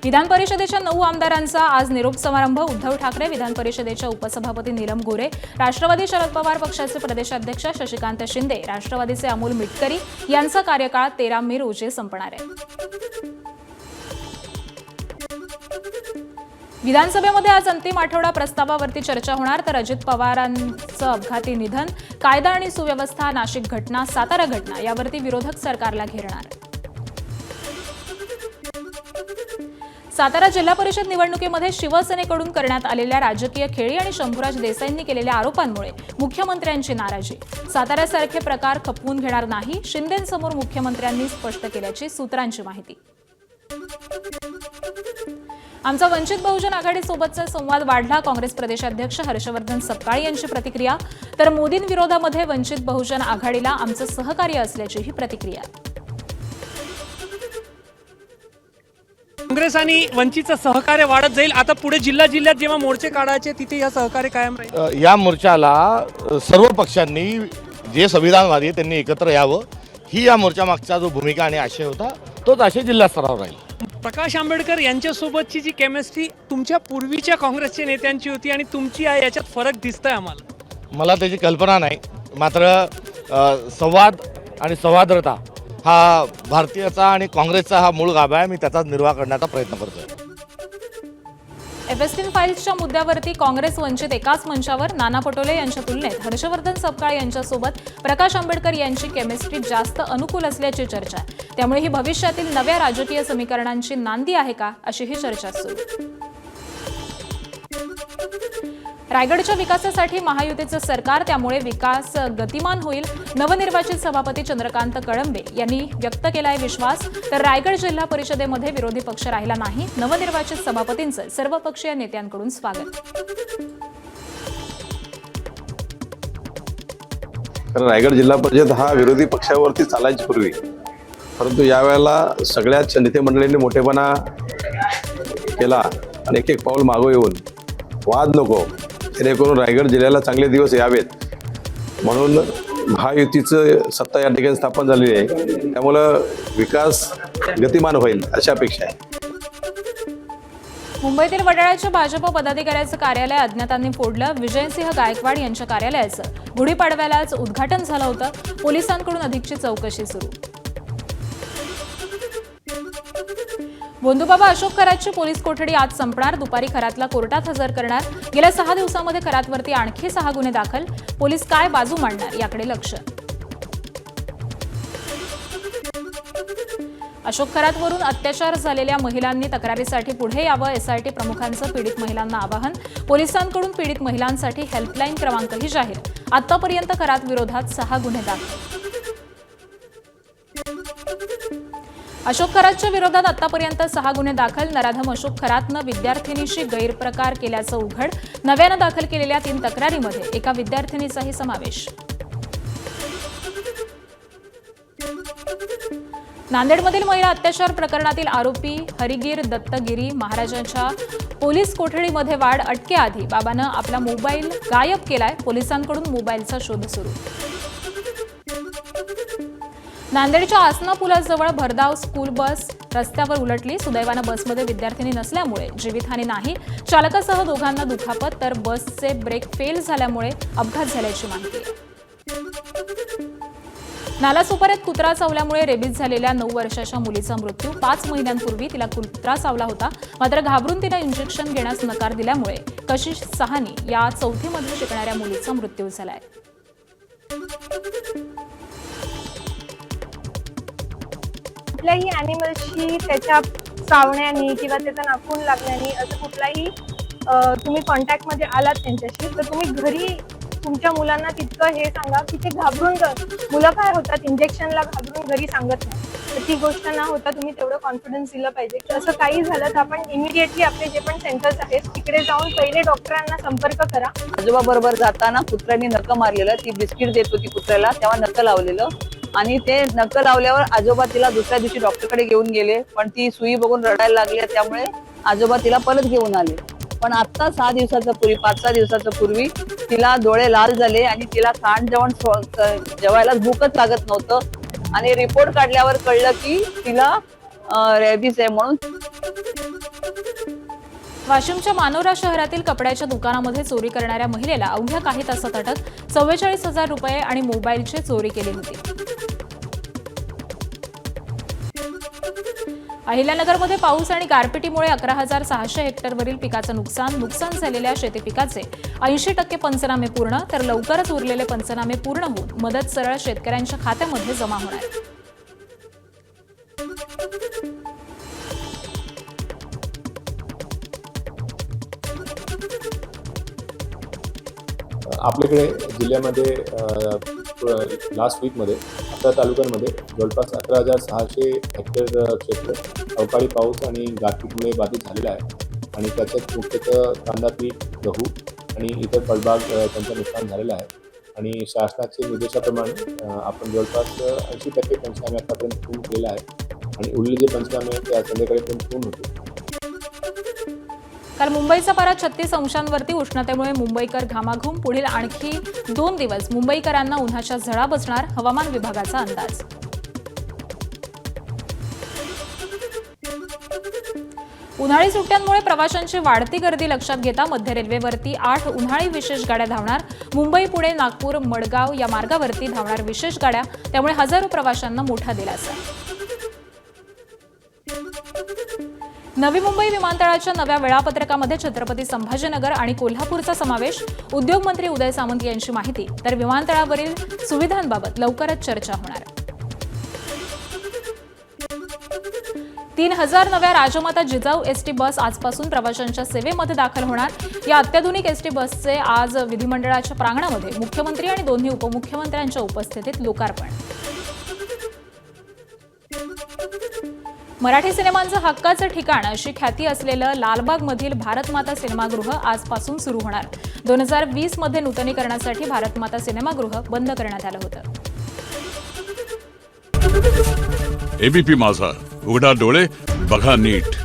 विधान परिषदेच्या 9 आमदारांचा आज निरोप समारंभ। उद्धव ठाकरे, विधान परिषदेच्या उपसभापती नीलम गोरे, राष्ट्रवादी शरद पवार पक्षाचे प्रदेशाध्यक्ष शशिकांत शिंदे, राष्ट्रवादीचे अमोल मिटकरी यांचा कार्यकाळ 13 मे रोजी संपणार आहे। विधानसभेमध्ये आज अंतिम आठवडा प्रस्तावावरती चर्चा होणार, तर अजित पवारांचं अपघाती निधन, कायदा आणि सुव्यवस्था, नाशिक घटना, सातारा घटना यावरती विरोधक सरकारला घेरणार। सातारा जिल्हा परिषद निवडणुकीमध्ये शिवसेनेकडून करण्यात आलेल्या राजकीय खेळी आणि शंभूराज देसाईंनी केलेल्या आरोपांमुळे मुख्यमंत्र्यांची नाराजी। साताऱ्यासारखे प्रकार खपवून घेणार नाही, शिंदेंसमोर मुख्यमंत्र्यांनी स्पष्ट केल्याची सूत्रांची माहिती। आमचा वंचित बहुजन आघाडीसोबतचा संवाद वाढला, काँग्रेस प्रदेशाध्यक्ष हर्षवर्धन सपकाळ यांची प्रतिक्रिया, तर मोदींविरोधामध्ये वंचित बहुजन आघाडीला आमचं सहकार्य असल्याची ही प्रतिक्रिया। काँग्रेस आणि वंचितचं सहकार्य वाढत जाईल। आता पुढे जिल्ह्यात जेव्हा मोर्चे काढायचे तिथे या सहकार्य कायम राहील। या मोर्चाला सर्व पक्षांनी जे संविधानवादी त्यांनी एकत्र यावं, ही या मोर्चा मागचा जो भूमिका आणि आशय होता तोच आशय जिल्हा स्तरावर राहील। प्रकाश आंबेडकर यांच्यासोबतची जी केमिस्ट्री तुमच्या पूर्वीच्या काँग्रेसच्या नेत्यांची होती आणि तुमची आहे, याच्यात फरक दिसतोय आम्हाला। मला त्याची कल्पना नाही, मात्र संवाद आणि सौहार्दता हा भारतीयचा आणि काँग्रेसचा हा मूळ गाभा आहे। मी त्याचा निर्वाह करण्याचा प्रयत्न करतोय। एफएसटीन फाईल्सच्या मुद्द्यावरती काँग्रेस वंचित एकाच मंचावर, नाना पटोले यांच्या तुलनेत हर्षवर्धन सपकाळ यांच्यासोबत प्रकाश आंबेडकर यांची केमिस्ट्री जास्त अनुकूल असल्याची चर्चा आहे। त्यामुळे ही भविष्यातील नव्या राजकीय समीकरणांची नांदी आहे का, अशी ही चर्चा सुरू। रायगडच्या विकासासाठी महायुतीचं सरकार, त्यामुळे विकास गतिमान होईल, नवनिर्वाचित सभापती चंद्रकांत कळंबे यांनी व्यक्त केलाय विश्वास। तर रायगड जिल्हा परिषदेमध्ये विरोधी पक्ष राहिला नाही, नवनिर्वाचित सभापतींचं सर्वपक्षीय नेत्यांकडून स्वागत। रायगड जिल्हा परिषद हा विरोधी पक्षावरती चालायची पूर्वी, परंतु यावेळेला सगळ्याच नेते मंडळींनी मोठेपणा केला आणि एक पाऊल मागं येऊन वाद नको, जेणेकरून रायगड जिल्ह्याला चांगले दिवस यावेत म्हणून महायुतीचं सत्ता या ठिकाणी स्थापन झालेली आहे। त्यामुळं विकास गतिमान होईल अशी अपेक्षा आहे। मुंबईतील वडाळ्याच्या भाजप पदाधिकाऱ्याचं कार्यालय अज्ञातांनी फोडलं, विजयसिंह गायकवाड यांच्या कार्यालयाचं गुढीपाडव्यालाच उद्घाटन झालं होतं। पोलिसांकडून अधिकची चौकशी सुरू। बोंधुबाबा अशोक खरातची पोलीस कोठडी आज संपणार, दुपारी खरातला कोर्टात हजर करणार। गेल्या 6 दिवसांमध्ये खरातवरती आणखी 6 गुन्हे दाखल, पोलीस काय बाजू मांडणार याकडे लक्ष। अशोक खरातवरून अत्याचार झालेल्या महिलांनी तक्रारीसाठी पुढे यावं, एसआयटी प्रमुखांचं पीडित महिलांना आवाहन। पोलिसांकडून पीडित महिलांसाठी हेल्पलाईन क्रमांकही जाहीर। आतापर्यंत खरात विरोधात 6 गुन्हे दाखल। अशोक खरातच्या विरोधात आतापर्यंत 6 गुन्हे दाखल, नराधम अशोक खरातनं विद्यार्थिनीशी गैरप्रकार केल्याचं उघड। नव्यानं दाखल केलेल्या 3 तक्रारीमध्ये एका विद्यार्थिनीचाही समावेश। नांदेडमधील महिला अत्याचार प्रकरणातील आरोपी हरिगिर दत्तगिरी महाराजांच्या पोलीस कोठडीमध्ये वाढ, अटकेआधी बाबानं आपला मोबाईल गायब केलाय, पोलिसांकडून मोबाईलचा शोध सुरू। नांदेडच्या आसना पुलाजवळ भरधाव स्कूल बस रस्त्यावर उलटली, सुदैवानं बसमध्ये विद्यार्थिनी नसल्यामुळे जीवितहानी नाही, चालकासह दोघांना दुखापत, तर बसचे ब्रेक फेल झाल्यामुळे अपघात झाल्याची माहिती आहे। नालासोपाऱ्यात कुत्रा चावल्यामुळे रेबीज झालेल्या 9 वर्षाच्या मुलीचा मृत्यू, 5 महिन्यांपूर्वी तिला कुत्रा चावला होता, मात्र घाबरून तिनं इंजेक्शन घेण्यास नकार दिल्यामुळे कशिश सहानी या 4थीमध्ये शिकणाऱ्या मुलीचा मृत्यू झालाय। कुठल्याही ॲनिमलशी त्याच्या चावण्याने किंवा त्याचा नाखून लागण्याने असं कुठलाही तुम्ही कॉन्टॅक्टमध्ये आलात त्यांच्याशी, तर तुम्ही घरी तुमच्या मुलांना तितकं हे सांगा की ते घाबरून मुलं काय होतात इंजेक्शनला घाबरून घरी सांगत नाही, तर ती गोष्ट न होता तुम्ही तेवढं कॉन्फिडन्स दिलं पाहिजे की असं काही झालं तर आपण इमिडिएटली आपले जे पण सेंटर्स आहेत तिकडे जाऊन पहिले डॉक्टरांना संपर्क करा। आजोबा बरोबर जाताना कुत्र्याने नख मारलेलं, ती बिस्किट देत होती कुत्र्याला, तेव्हा नख लावलेलं आणि ते नख लावल्यावर आजोबा तिला दुसऱ्या दिवशी डॉक्टरकडे घेऊन गेले, पण ती सुई बघून रडायला लागली, त्यामुळे आजोबा तिला परत घेऊन आले। पण आता 6 दिवसाच्या पूर्वी 5-6 दिवसाच्या पूर्वी तिला डोळे लाल झाले आणि तिला खाण जेवायला भूकच लागत नव्हतं आणि रिपोर्ट काढल्यावर कळलं की तिला रेबीज आहे म्हणून। वाशिमच्या मानोरा शहरातील कपड्याच्या दुकानामध्ये चोरी करणाऱ्या महिलेला अवघ्या काही तासात अटक. 44,000 रुपये आणि मोबाईलची चोरी केली होती. अहिल्यानगरमध्ये पाऊस आणि गारपिटीमुळे 11,600 हेक्टरवरील पिकाचं नुकसान झालेल्या शेती पिकाचे 80% पंचनामे पूर्ण, तर लवकरच उरलेले पंचनामे पूर्ण होऊन मदत सरळ शेतकऱ्यांच्या खात्यामध्ये जमा होणार. आपल्याकडे जिल्ह्यामध्ये लास्ट वीकमध्ये 11 तालुक्यांमध्ये जवळपास 11,600 हेक्टर क्षेत्र अवकाळी पाऊस आणि गारपीटमुळे बाधित झालेलं आहे आणि त्याच्यात मुख्यतः कांदा पीक, गहू आणि इतर फळबाग त्यांचं नुकसान झालेलं आहे. आणि शासनाच्या निर्देशाप्रमाणे आपण जवळपास 80% पंचनामे आतापर्यंत पूर्ण केला आहे आणि उरलेले जे पंचनामे ते आज संध्याकाळपर्यंत पूर्ण होतील. काल मुंबईचा पारा 36 अंशांवरती उष्णतेमुळे मुंबईकर घामाघूम. पुढील आणखी 2 दिवस मुंबईकरांना उन्हाच्या झळा बसणार, हवामान विभागाचा अंदाज. उन्हाळी सुट्ट्यांमुळे प्रवाशांची वाढती गर्दी लक्षात घेता मध्य रेल्वेवरती 8 उन्हाळी विशेष गाड्या धावणार. मुंबई, पुणे, नागपूर, मडगाव या मार्गावरती धावणार विशेष गाड्या, त्यामुळे हजारो प्रवाशांना मोठा दिलासा. नवी मुंबई विमानतळाच्या नव्या वेळापत्रकामध्ये छत्रपती संभाजीनगर आणि कोल्हापूरचा समावेश. उद्योगमंत्री उदय सामंत यांची माहिती. तर विमानतळावरील सुविधांबाबत लवकरच चर्चा होणार. 3,000 नव्या राजमाता जिजाऊ एसटी बस आजपासून प्रवाशांच्या सेवेमध्ये दाखल होणार. या अत्याधुनिक एसटी बसचे आज विधिमंडळाच्या प्रांगणामध्ये मुख्यमंत्री आणि दोन्ही उपमुख्यमंत्र्यांच्या उपस्थितीत लोकार्पण. मराठी सिनेमांचं हक्काचं ठिकाण अशी ख्याती असलेलं लालबागमधील भारतमाता सिनेमागृह आजपासून सुरू होणार. 2020 मध्ये नूतनीकरणासाठी भारतमाता सिनेमागृह बंद करण्यात आलं होतं. एबीपी माझा, उघडा डोळे बघा नीट.